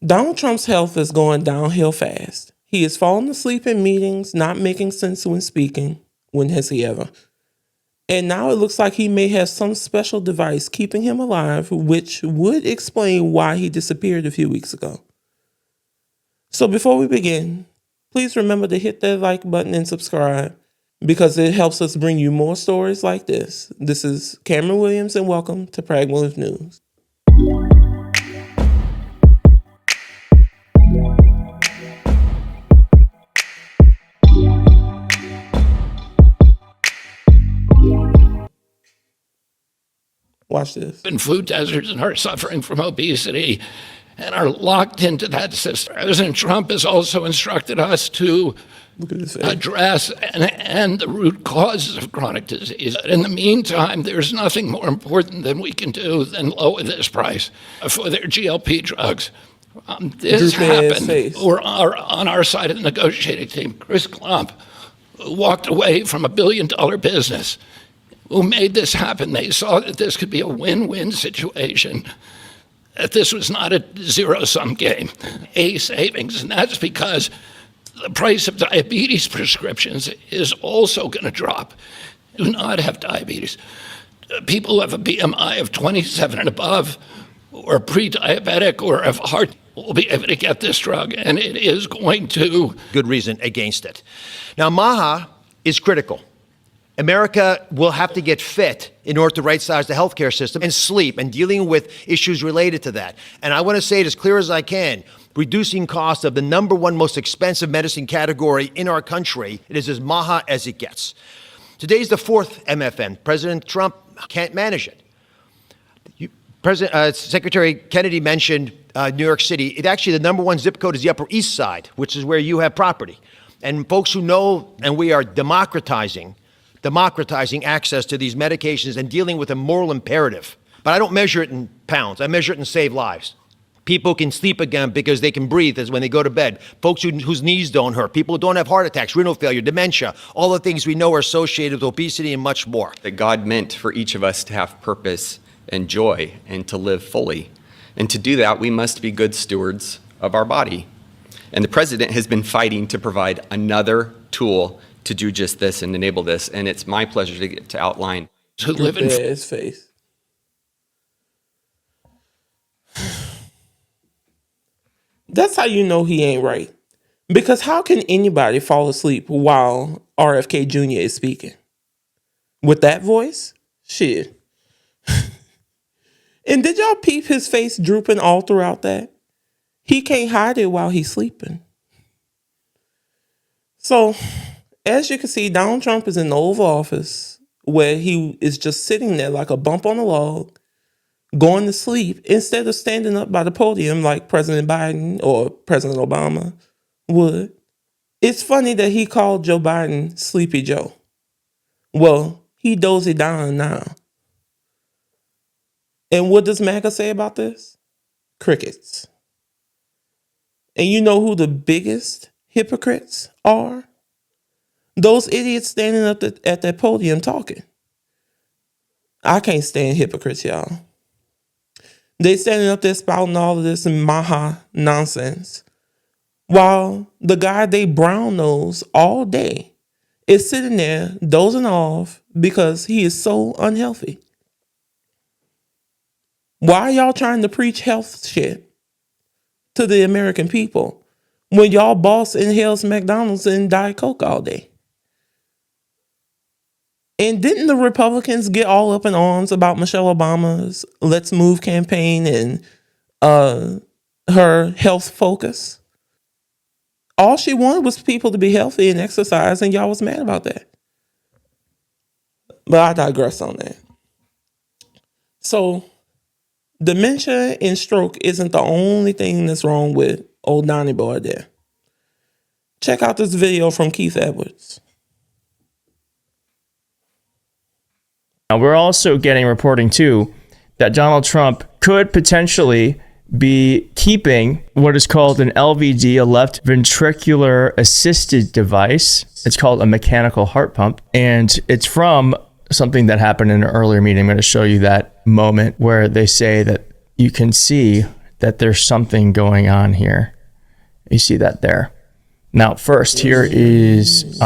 Donald Trump's health is going downhill fast. He is falling asleep in meetings, not making sense when speaking. When has he ever? And now it looks like he may have some special device keeping him alive, which would explain why he disappeared a few weeks ago. So before we begin, please remember to hit that like button and subscribe because it helps us bring you more stories like this. This is Cameron Williams and welcome to Pragmotiv News. Watch this. In food deserts and are suffering from obesity and are locked into that system. President Trump has also instructed us to address and the root causes of chronic disease. In the meantime, there's nothing more important than we can do than lower this price for their GLP drugs. This happened. We're on our side of the negotiating team. Chris Klump walked away from $1 billion business. Who made this happen? They saw that this could be a win-win situation, that this was not a zero-sum game, a savings, and that's because the price of diabetes prescriptions is also going to drop. Do not have diabetes. People who have a BMI of 27 and above, or pre-diabetic, or have heart, will be able to get this drug, and it is going to. Good reason against it. Now, MAHA is critical. America will have to get fit in order to right-size the healthcare system and sleep and dealing with issues related to that. And I want to say it as clear as I can, reducing costs of the number one most expensive medicine category in our country, it is as MAHA as it gets. Today's the fourth MFN. President Trump can't manage it. Secretary Kennedy mentioned New York City. It actually, the number one zip code is the Upper East Side, which is where you have property. And folks who know, and we are democratizing access to these medications and dealing with a moral imperative. But I don't measure it in pounds. I measure it in save lives. People can sleep again because they can breathe as when they go to bed. Folks whose knees don't hurt. People who don't have heart attacks, renal failure, dementia, all the things we know are associated with obesity and much more. That God meant for each of us to have purpose and joy and to live fully. And to do that, we must be good stewards of our body. And the president has been fighting to provide another tool to do just this and enable this, and it's my pleasure to get to outline. To live in his face. That's how you know he ain't right. Because how can anybody fall asleep while RFK Jr. is speaking? With that voice? Shit. And did y'all peep his face drooping all throughout that? He can't hide it while he's sleeping. So, as you can see, Donald Trump is in the Oval Office where he is just sitting there like a bump on a log, going to sleep instead of standing up by the podium like President Biden or President Obama would. It's funny that he called Joe Biden Sleepy Joe. Well, he dozy down now. And what does MAGA say about this? Crickets. And you know who the biggest hypocrites are? Those idiots standing up at that podium talking. I can't stand hypocrites, y'all. They standing up there spouting all of this MAHA nonsense, while the guy they brown nose all day is sitting there dozing off because he is so unhealthy. Why are y'all trying to preach health shit to the American people when y'all boss inhales McDonald's and Diet Coke all day? And didn't the Republicans get all up in arms about Michelle Obama's Let's Move campaign and her health focus? All she wanted was people to be healthy and exercise, and y'all was mad about that. But I digress on that. So, dementia and stroke isn't the only thing that's wrong with old Donnie boy there. Check out this video from Keith Edwards. Now, we're also getting reporting, too, that Donald Trump could potentially be keeping what is called an LVD, a left ventricular assisted device. It's called a mechanical heart pump, and it's from something that happened in an earlier meeting. I'm going to show you that moment where they say that you can see that there's something going on here. You see that there. Now, first, here is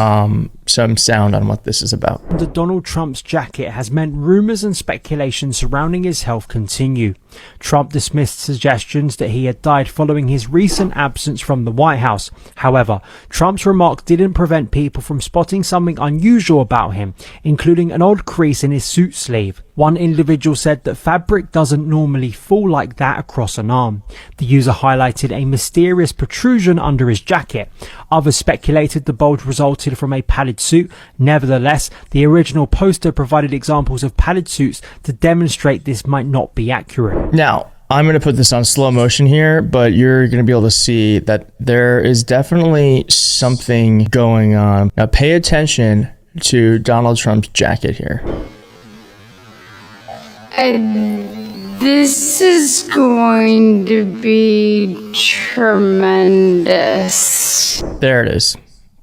some sound on what this is about. The Donald Trump's jacket has meant rumors and speculation surrounding his health continue. Trump dismissed suggestions that he had died following his recent absence from the White House. However, Trump's remark didn't prevent people from spotting something unusual about him, including an odd crease in his suit sleeve. One individual said that fabric doesn't normally fall like that across an arm. The user highlighted a mysterious protrusion under his jacket. Others speculated the bulge resulted from a padded suit. Nevertheless, the original poster provided examples of padded suits to demonstrate this might not be accurate. Now, I'm going to put this on slow motion here, but you're going to be able to see that there is definitely something going on. Now, pay attention to Donald Trump's jacket here. This is going to be tremendous. There it is.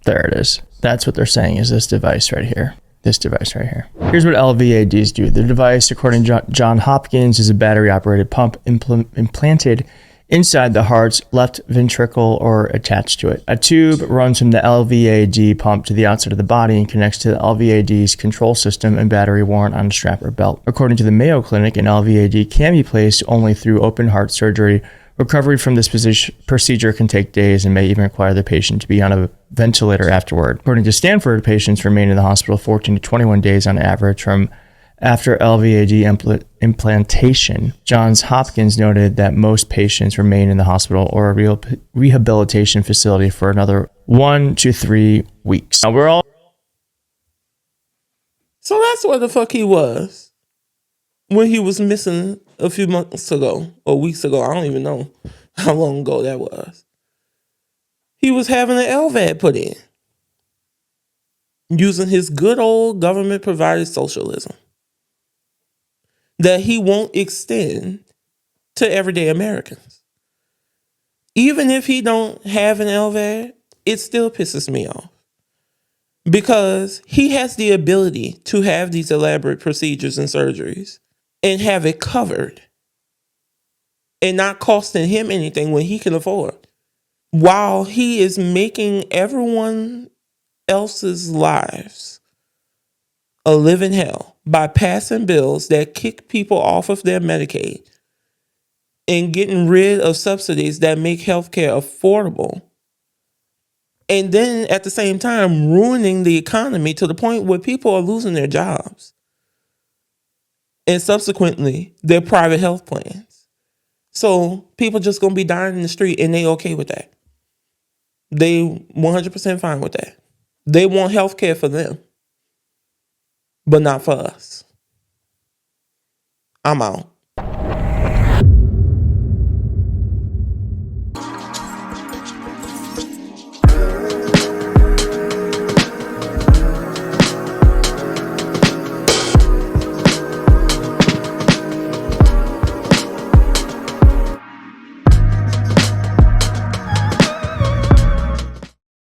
There it is. That's what they're saying is this device right here. This device right here. Here's what LVADs do. The device, according to Johns Hopkins, is a battery-operated pump implanted inside the heart's left ventricle or attached to it. A tube runs from the LVAD pump to the outside of the body and connects to the LVAD's control system and battery worn on a strap or belt. According to the Mayo Clinic, an LVAD can be placed only through open heart surgery. Recovery from this procedure can take days and may even require the patient to be on a ventilator afterward. According to Stanford, patients remain in the hospital 14 to 21 days on average from after LVAD implantation. Johns Hopkins noted that most patients remain in the hospital or a rehabilitation facility for another 1 to 3 weeks. Now we're all... So that's where the fuck he was when he was missing a few months ago or weeks ago. I don't even know how long ago that was. He was having an LVAD put in using his good old government provided socialism that he won't extend to everyday Americans. Even if he don't have an LVAD, it still pisses me off because he has the ability to have these elaborate procedures and surgeries and have it covered and not costing him anything when he can afford, while he is making everyone else's lives a living hell by passing bills that kick people off of their Medicaid and getting rid of subsidies that make healthcare affordable. And then at the same time, ruining the economy to the point where people are losing their jobs and subsequently their private health plans. So people just going to be dying in the street and they okay with that. They 100% fine with that. They want healthcare for them, but not for us. I'm out.